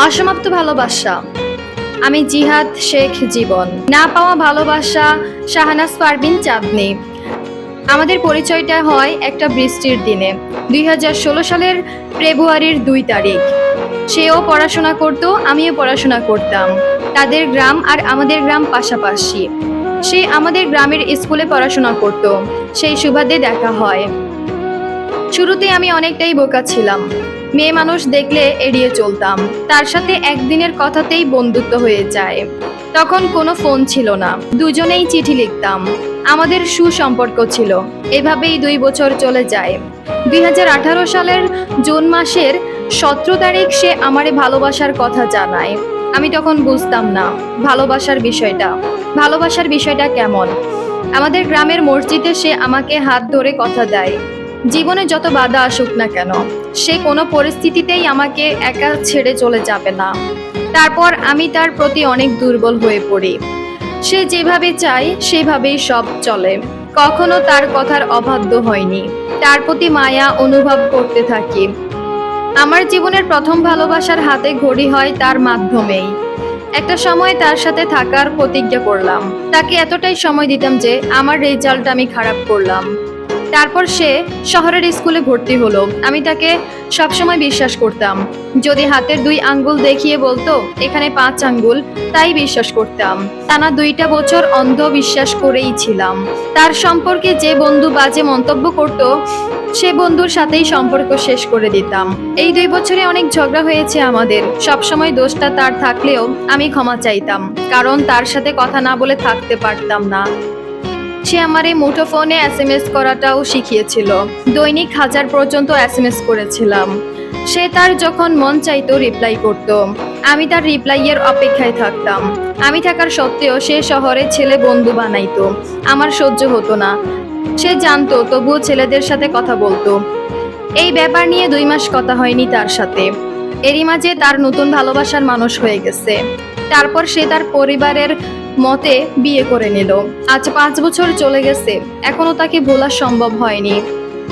অসমাপ্ত ভালোবাসা। আমি জিহাদ শেখ জীবন। না পাওয়া ভালোবাসা শাহনাজ পারভিন চাঁদনী। আমাদের পরিচয়টা হয় একটা বৃষ্টির দিনে 2016 সালের ফেব্রুয়ারির 2 তারিখ। সেও পড়াশোনা করত, আমিও পড়াশোনা করতাম। তাদের গ্রাম আর আমাদের গ্রাম পাশাপাশি। সে আমাদের গ্রামের স্কুলে পড়াশোনা করত। সেই সুবাদে দেখা হয়। শুরুতে আমি অনেকটাই বোকা ছিলাম। মেয়ে মানুষ দেখলে এড়িয়ে চলতাম। তার সাথে একদিনের কথাতেই বন্ধুত্ব হয়ে যায়। তখন কোনো ফোন ছিল না, দুজনেই চিঠি লিখতাম। আমাদের সুসম্পর্ক ছিল। এভাবেই 2 বছর চলে যায়। 2018 সালের জুন মাসের 17 তারিখ সে আমারে ভালোবাসার কথা জানায়। আমি তখন বুঝতাম না ভালোবাসার বিষয়টা কেমন। আমাদের গ্রামের মসজিদে সে আমাকে হাত ধরে কথা দেয়, জীবনে যত বাধা আসুক না কেন সে কোনো পরিস্থিতিতেই আমাকে একা ছেড়ে চলে যাবে না। তারপর আমি তার প্রতি অনেক দুর্বল হয়ে পড়ি। সে যেভাবে চায় সেভাবেই সব চলে। কখনো তার কথার অবাধ্য হয়নি। তার প্রতি মায়া অনুভব করতে থাকি। আমার জীবনের প্রথম ভালোবাসার হাতে ঘড়ি হয় তার মাধ্যমেই। একটা সময় তার সাথে থাকার প্রতিজ্ঞা করলাম। তাকে এতটাই সময় দিতাম যে আমার রেজাল্ট আমি খারাপ করলাম। তারপর সে শহরের স্কুলে ভর্তি হলো। আমি তাকে সবসময় বিশ্বাস করতাম। যদি হাতের 2 আঙ্গুল দেখিয়ে বলতো এখানে 5 আঙ্গুল, তাই বিশ্বাস করতাম। টানা 2টা বছর অন্ধ বিশ্বাস করেই ছিলাম। তার সম্পর্কে যে বন্ধু বাজে মন্তব্য করত সে বন্ধুর সাথেই সম্পর্ক শেষ করে দিতাম। এই 2 বছরে অনেক ঝগড়া হয়েছে আমাদের। সবসময় দোষটা তার থাকলেও আমি ক্ষমা চাইতাম, কারণ তার সাথে কথা না বলে থাকতে পারতাম না। সে আমার এই মুঠোফোনে SMS করাটাও শিখিয়েছিল। দৈনিক 1000 পর্যন্ত SMS করেছিলাম। সে তার যখন মন চাইতো রিপ্লাই করত। আমি তার রিপ্লাইয়ের অপেক্ষায় থাকতাম। আমি থাকার সত্ত্বেও সে শহরে ছেলে বন্ধু বানাইতো। আমার সহ্য হতো না। সে জানতো, তবুও ছেলেদের সাথে কথা বলতো। এই ব্যাপার নিয়ে 2 মাস কথা হয়নি তার সাথে। এরই মাঝে তার নতুন ভালোবাসার মানুষ হয়ে গেছে। তারপর সে তার পরিবারের মতে বিয়ে করে নিল। আজ 5 বছর চলে গেছে, এখনো তাকে ভোলা সম্ভব হয়নি।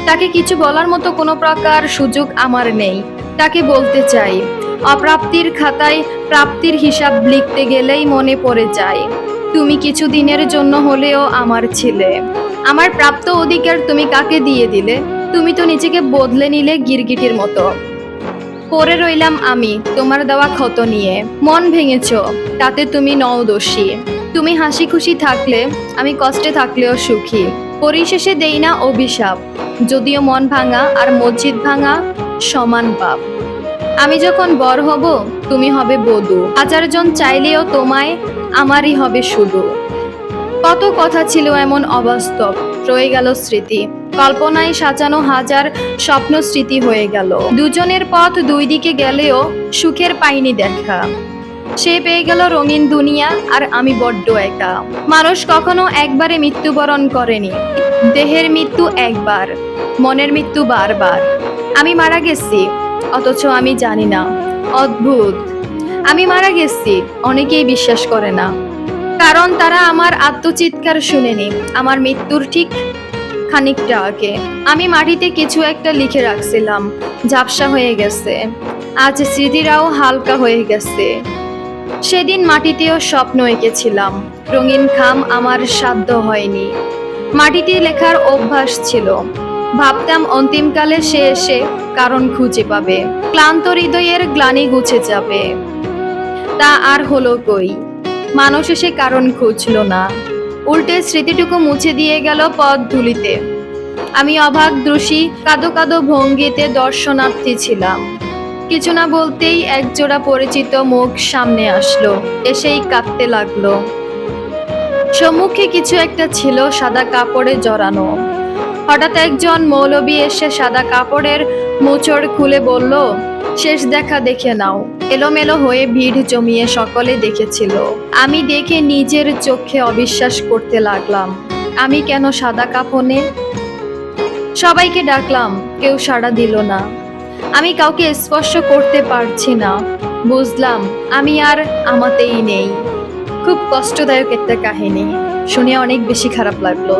তাকে কিছু বলার মতো কোনো প্রকার সুযোগ আমার নেই। তাকে বলতে চাই, অপ্রাপ্তির খাতায় প্রাপ্তির হিসাব লিখতে গেলেই মনে পড়ে যায়, তুমি কিছু দিনের জন্য হলেও আমার ছিলে। আমার প্রাপ্ত অধিকার তুমি কাকে দিয়ে দিলে? তুমি তো নিজেকে বদলে নিলে গিরগিটির মতো। পড়ে রইলাম আমি তোমার দেওয়া ক্ষত নিয়ে। মন ভেঙেছ, তাতে তুমি নও দোষী। তুমি হাসি খুশি থাকলে আমি কষ্টে থাকলেও সুখী। পরিশেষে দেই না অভিশাপ, যদিও মন ভাঙা আর মসজিদ ভাঙা সমান পাপ। আমি যখন বর হব তুমি হবে বধূ। 1000 জন চাইলেও তোমায় আমারই হবে শুধু। কত কথা ছিল এমন অবাস্তব, রয়ে গেল স্মৃতি। কল্পনায় সাজানো 1000 স্বপ্ন স্মৃতি হয়ে গেল। দুজনের পথ 2 দিকে গেলেও সুখের পাইনি দেখা। সে পেয়ে গেল রঙিন দুনিয়া আর আমি বড্ড একা। মানুষ কখনো একবারে মৃত্যুবরণ করেনি। দেহের মৃত্যু একবার, মনের মৃত্যু বারবার। আমি মারা গেছি, অথচ আমি জানি না। অদ্ভুত, আমি মারা গেছি, অনেকেই বিশ্বাস করে না। কারণ তারা আমার আত্মচিৎকার শুনেনি আমার মৃত্যুর ঠিক খানিকটা আগে। আমি মাটিতে কিছু একটা লিখে রাখছিলাম, ঝাপসা হয়ে গেছে। আজ স্মৃতিরাও হালকা হয়ে গেছে। সেদিন মাটিতেও স্বপ্ন এঁকেছিলাম, রঙিন খাম আমার সাধ্য হয়নি। মাটিতে লেখার অভ্যাস ছিল, ভাবতাম অন্তিমকালে সে এসে কারণ খুঁজে পাবে, ক্লান্ত হৃদয়ের গ্লানি গুছে যাবে। তা আর হলো কই? মানুষ এসে কারণ খুঁজল না, উল্টে স্মৃতিটুকু মুছে দিয়ে গেল পথ ধুলিতে। আমি অবাক দৃষ্টি কাদো কাদো ভঙ্গিতে দর্শনার্থী ছিলাম। কিছু না বলতেই একজোড়া পরিচিত মুখ সামনে আসলো, এসেই কাঁদতে লাগলো। সম্মুখে কিছু একটা ছিল সাদা কাপড়ে জড়ানো। হঠাৎ একজন মৌলবী এসে সাদা কাপড়ের মোচড় খুলে বলল, শেষ দেখা দেখে নাও। এলোমেলো হয়ে ভিড় জমিয়ে সকলে দেখেছিল। আমি দেখে নিজের চোখে অবিশ্বাস করতে লাগলাম। আমি কেন সাদা কাপড়ে? সবাইকে ডাকলাম, কেউ সাড়া দিল না। আমি কাউকে স্পর্শ করতে পারছি না। বুঝলাম আমি আর আমাতেই নেই। খুব কষ্টদায়ক একটা কাহিনী, শুনে অনেক বেশি খারাপ লাগলো।